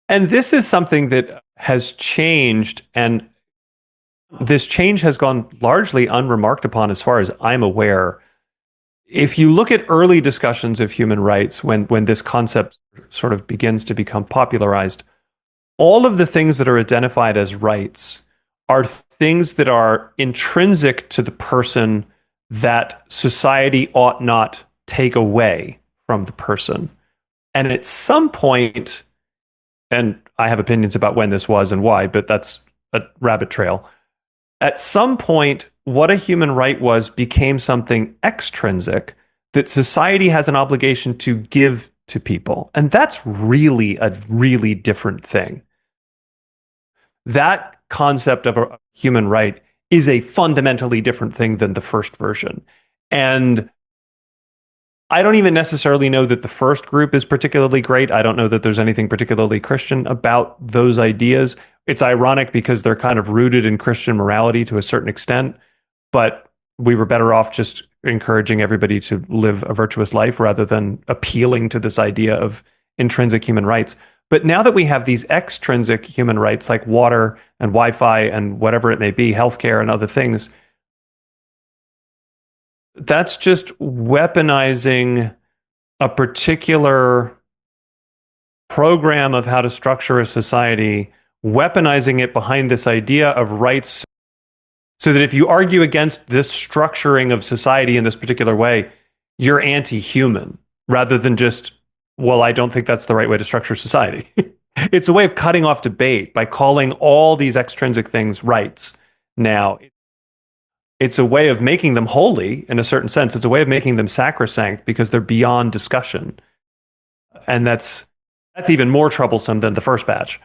And this is something that has changed, and this change has gone largely unremarked upon as far as I'm aware. If you look at early discussions of human rights, when this concept sort of begins to become popularized, all of the things that are identified as rights are things that are intrinsic to the person that society ought not take away from the person. And at some point, and I have opinions about when this was and why, but that's a rabbit trail. At some point, what a human right was became something extrinsic that society has an obligation to give to people. And that's really a really different thing. That concept of a human right is a fundamentally different thing than the first version. And I don't even necessarily know that the first group is particularly great. I don't know that there's anything particularly Christian about those ideas. It's ironic because they're kind of rooted in Christian morality to a certain extent, but we were better off just encouraging everybody to live a virtuous life rather than appealing to this idea of intrinsic human rights. But now that we have these extrinsic human rights like water and Wi-Fi and whatever it may be, healthcare and other things, that's just weaponizing a particular program of how to structure a society, weaponizing it behind this idea of rights, so that if you argue against this structuring of society in this particular way, you're anti-human rather than just, well, I don't think that's the right way to structure society. It's a way of cutting off debate by calling all these extrinsic things rights. Now, it's a way of making them holy in a certain sense. It's a way of making them sacrosanct because they're beyond discussion. And that's even more troublesome than the first batch.